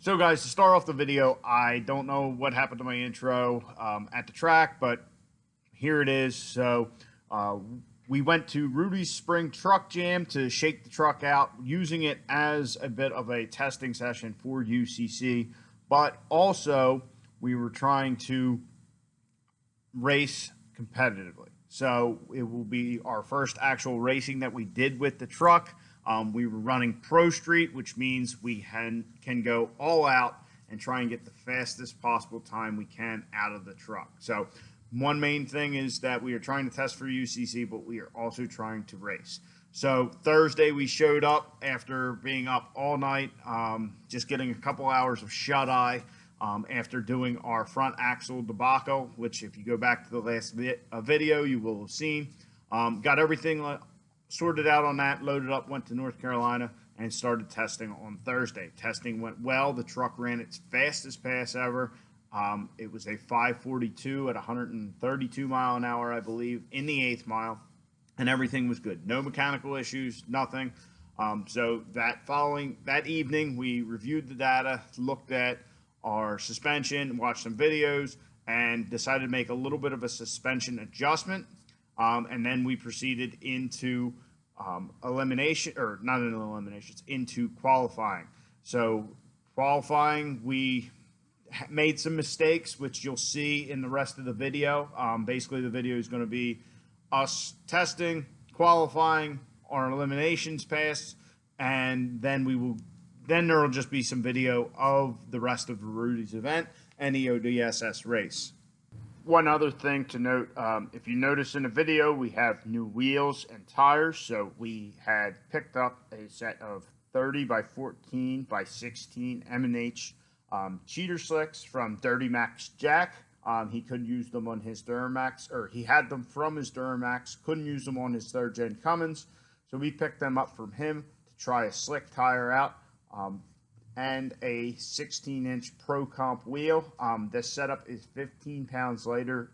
So guys, to start off the video, I don't know what happened to my intro at the track, but here it is. So we went to Rudys Spring Truck Jam to shake the truck out, using it as a bit of a testing session for UCC, but also we were trying to race competitively. So it will be our first actual racing that we did with the truck. We were running Pro Street, which means we can go all out and try and get the fastest possible time we can out of the truck. So one main thing is that we are trying to test for UCC, but we are also trying to race. So Thursday we showed up after being up all night, just getting a couple hours of shut-eye after doing our front axle debacle, which if you go back to the last video, you will have seen. Got everything sorted out on that, loaded up, went to North Carolina, and started testing on Thursday. Testing went well. The truck ran its fastest pass ever. It was a 5:42 at 132 mile an hour, I believe, in the 8th mile, and everything was good. No mechanical issues, nothing. So that evening, we reviewed the data, looked at our suspension, watched some videos, and decided to make a little bit of a suspension adjustment. And then we proceeded into into qualifying. So qualifying, we made some mistakes, which you'll see in the rest of the video. Basically, the video is going to be us testing, qualifying, our eliminations pass, and then there will just be some video of the rest of the Rudys event and the ODSS race. One other thing to note, if you notice in the video, we have new wheels and tires. So we had picked up a set of 30 by 14 by 16 M&H cheater slicks from Dirty Mac's Jack. He couldn't use them on his Duramax, or he had them from his Duramax, couldn't use them on his 3rd gen Cummins. So we picked them up from him to try a slick tire out. And a 16-inch Pro Comp wheel. This setup is 15 pounds lighter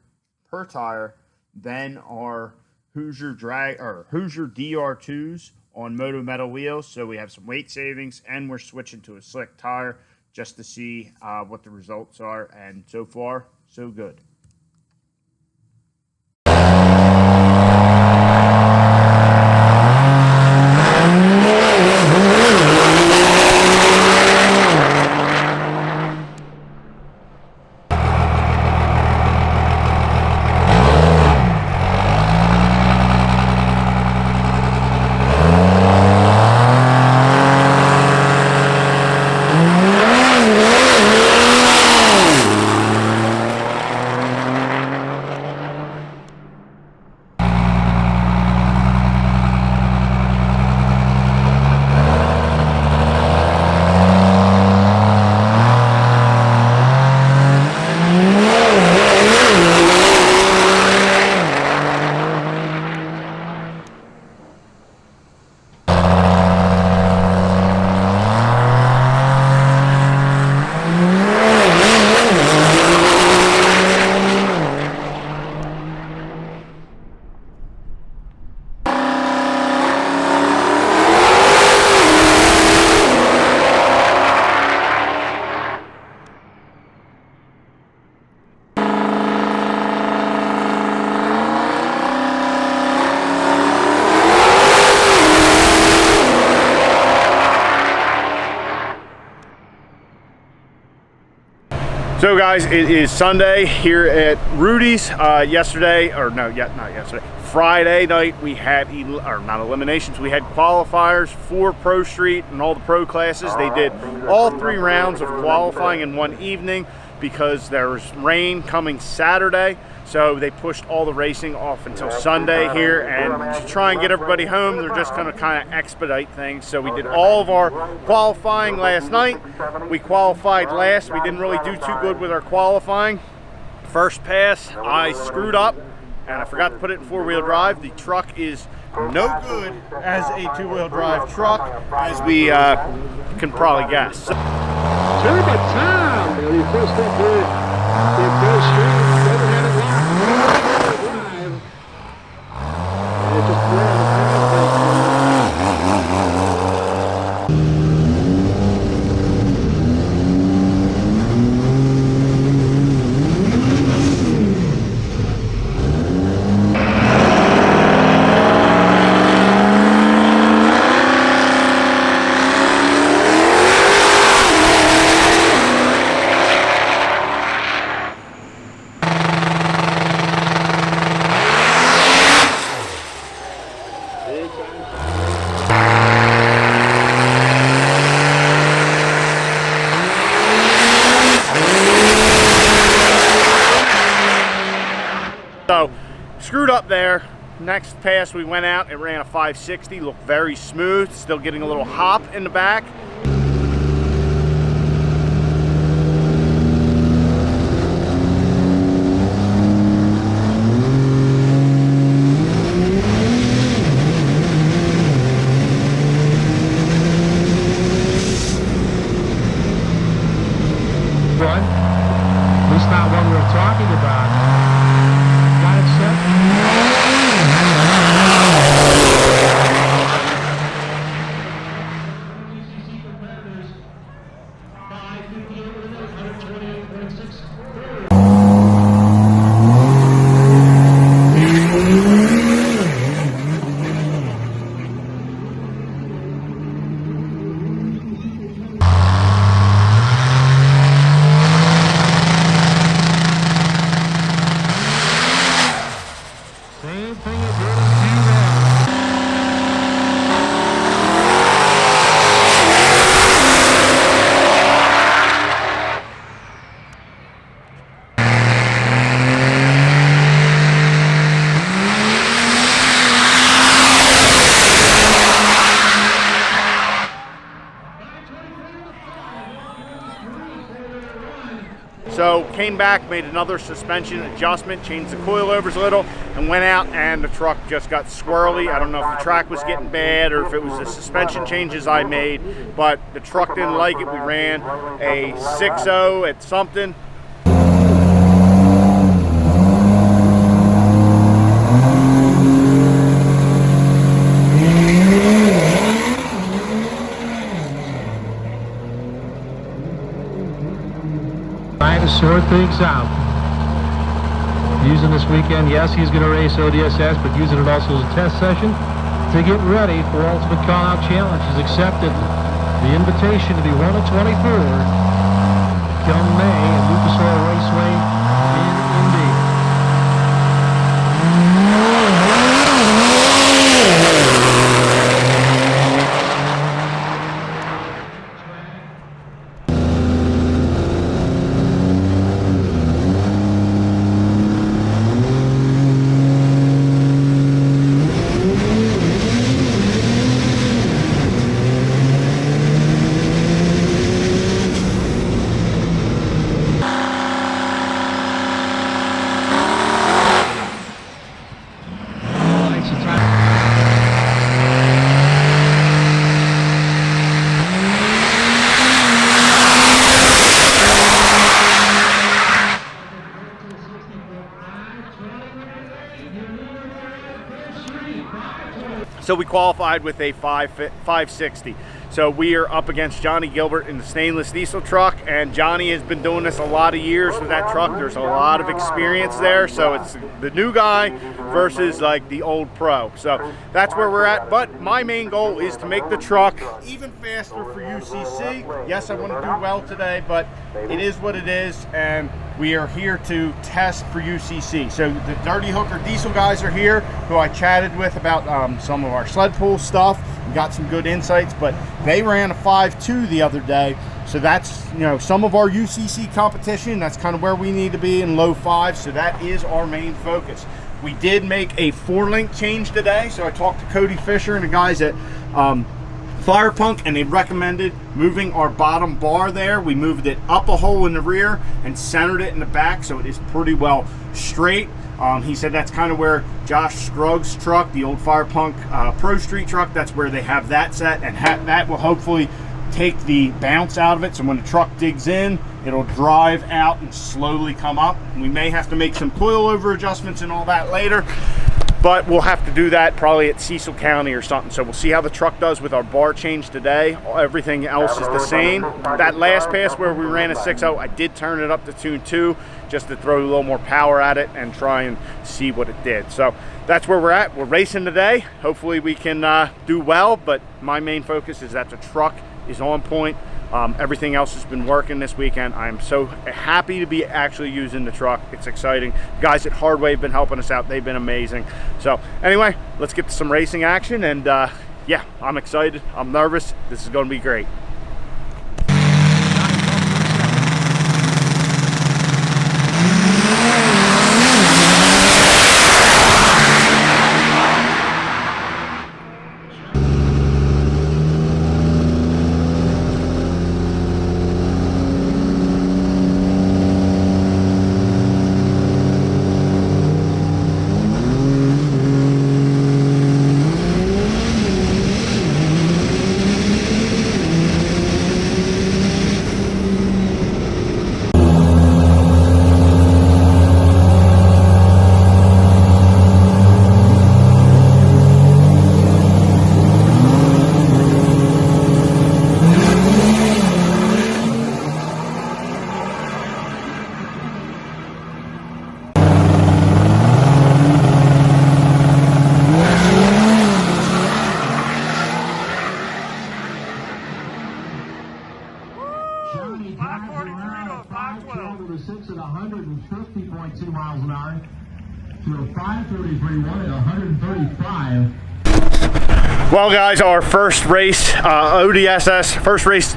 per tire than our Hoosier DR2s on Moto Metal wheels. So we have some weight savings, and we're switching to a slick tire just to see what the results are. And so far, so good. So guys, it is Sunday here at Rudys. Friday night we had, not eliminations, we had qualifiers for Pro Street and all the pro classes. They did all 3 rounds of qualifying in one evening because there was rain coming Saturday. So they pushed all the racing off until Sunday here, and to try and get everybody home, they're just going to kind of expedite things. So we did all of our qualifying last night. We qualified last. We didn't really do too good with our qualifying. First pass, I screwed up, and I forgot to put it in 4-wheel drive. The truck is no good as a 2-wheel drive truck, as we can probably guess. Terrible time, Billy. First up here in Pro Street. screwed up there. Next pass we went out, it ran a 560, looked very smooth, still getting a little hop in the back. At least not what we're talking about. Got it set. Same thing it did in So came back, made another suspension adjustment, changed the coilovers a little, and went out, and the truck just got squirrely. I don't know if the track was getting bad or if it was the suspension changes I made, but the truck didn't like it. We ran a 6.0 at something. Trying to sort things out. Using this weekend, yes, he's going to race ODSS, but using it also as a test session to get ready for Ultimate Callout Challenge. He's accepted the invitation to be 1 of 24 come May at Lucas Oil Raceway in Indy. So we qualified with a 560. So we are up against Johnny Gilbert in the stainless diesel truck, and Johnny has been doing this a lot of years with that truck. There's a lot of experience there, so it's the new guy versus like the old pro. So that's where we're at, but my main goal is to make the truck even faster for UCC. Yes, I want to do well today, but it is what it is, and we are here to test for UCC. So the Dirty Hooker Diesel guys are here, who I chatted with about some of our sled pull stuff. We got some good insights, but they ran a 5.2 the other day. So that's, you know, some of our UCC competition. That's kind of where we need to be, in low 5. So that is our main focus. We did make a 4-link change today. So I talked to Cody Fisher and the guys at Fire Punk, and they recommended moving our bottom bar there. We moved it up a hole in the rear and centered it in the back, so it is pretty well straight. He said that's kind of where Josh Scruggs' truck, the old Fire Punk Pro Street truck, that's where they have that set, and that will hopefully take the bounce out of it, so when the truck digs in, it'll drive out and slowly come up. We may have to make some coilover adjustments and all that later, but we'll have to do that probably at Cecil County or something. So we'll see how the truck does with our bar change today. Everything else is the same. That last pass where we ran a 6.0, I did turn it up to tune 2 just to throw a little more power at it and try and see what it did. So that's where we're at. We're racing today. Hopefully we can do well, but my main focus is that the truck is on point. Everything else has been working this weekend. I'm so happy to be actually using the truck. It's exciting. Guys at Hardway have been helping us out. They've been amazing. So anyway, let's get to some racing action, and yeah, I'm excited. I'm nervous. This is going to be great. 543 to a 512. To 6 at 150.2 miles an hour. To a 533.1 at 135. Well, guys, our first race, ODSS, first race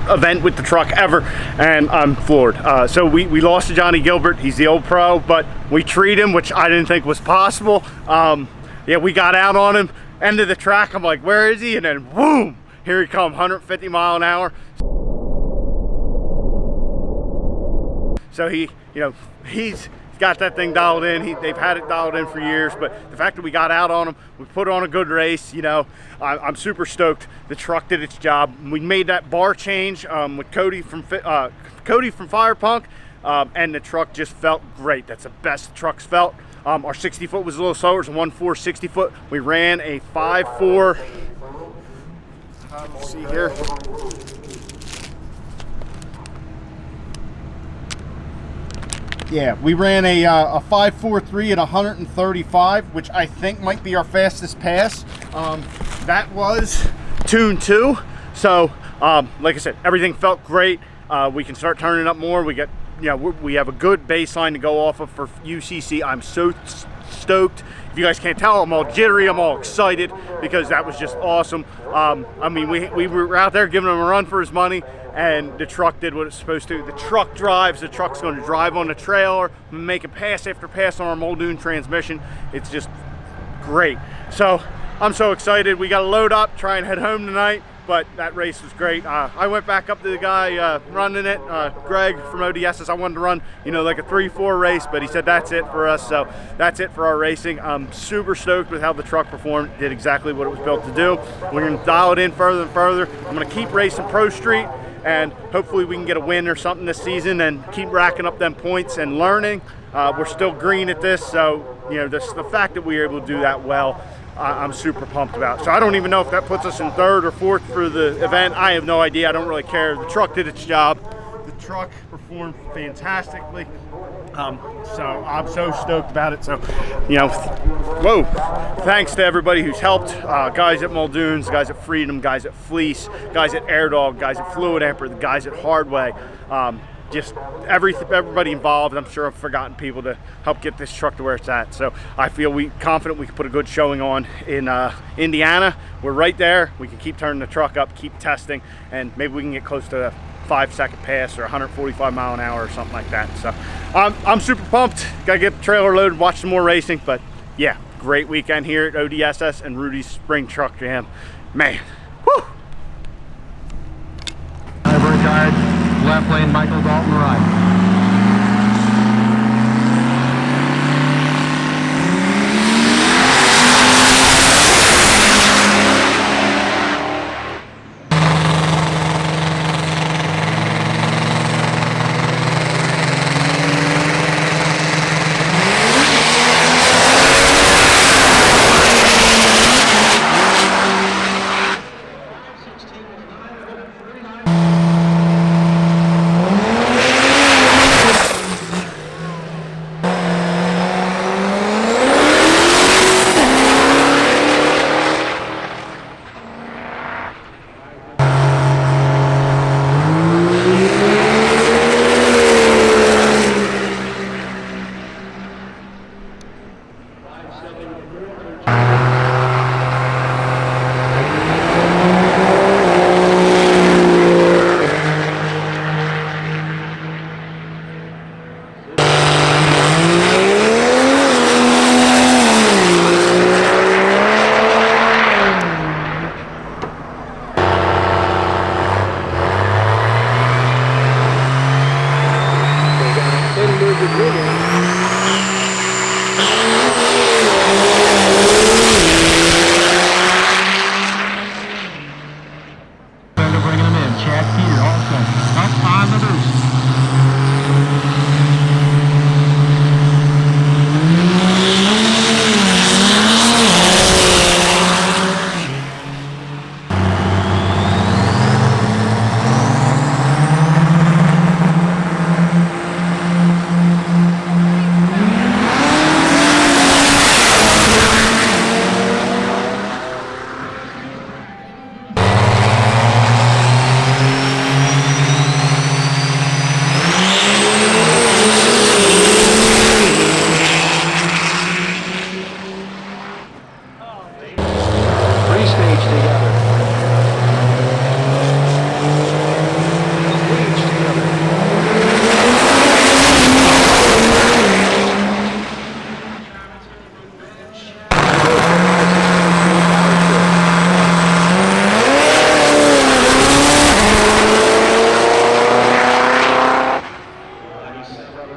event with the truck ever, and I'm floored. So we lost to Johnny Gilbert. He's the old pro, but we treat him, which I didn't think was possible. Yeah, we got out on him, end of the track. I'm like, where is he? And then boom, here he comes, 150 mile an hour. So he, you know, he's got that thing dialed in. They've had it dialed in for years, but the fact that we got out on him, we put on a good race, you know, I'm super stoked. The truck did its job. We made that bar change with Cody from Fire Punk, and the truck just felt great. That's the best the truck's felt. Our 60 foot was a little slower. It was a 1.4 60 foot. We ran a 5.4. Let's see here. Yeah, we ran a 5.43 at 135, which I think might be our fastest pass. That was tune 2. So, like I said, everything felt great. We can start turning up more. We got, you know, we have a good baseline to go off of for UCC. I'm so stoked. If you guys can't tell, I'm all jittery. I'm all excited because that was just awesome. I mean, we were out there giving him a run for his money, and the truck did what it's supposed to. The truck drives. The truck's going to drive on the trailer, making pass after pass on our Muldoon transmission. It's just great. So I'm so excited. We got to load up, try and head home tonight. But that race was great. I went back up to the guy running it, Greg from ODSS. I wanted to run, you know, like a 3-4 race, but he said that's it for us. So that's it for our racing. I'm super stoked with how the truck performed. Did exactly what it was built to do. We're going to dial it in further and further. I'm going to keep racing Pro Street, and hopefully we can get a win or something this season and keep racking up them points and learning. We're still green at this, so you know, the fact that we were able to do that well, I'm super pumped about. So I don't even know if that puts us in 3rd or 4th for the event. I have no idea. I don't really care. The truck did its job. The truck performed fantastically. So I'm so stoked about it. So, you know, whoa, thanks to everybody who's helped. Guys at Muldoon's, guys at Freedom, guys at Fleece, guys at AirDog, guys at Fluid Amper, the guys at Hardway. Just everybody involved. I'm sure I've forgotten people to help get this truck to where it's at. So I feel confident we can put a good showing on in Indiana. We're right there. We can keep turning the truck up, keep testing, and maybe we can get close to a 5-second pass or 145 mile an hour or something like that. So I'm super pumped. Gotta get the trailer loaded, watch some more racing. But yeah, great weekend here at ODSS and Rudy's Spring Truck Jam. Man, whew. Left lane, Michael Dalton right. Virginia.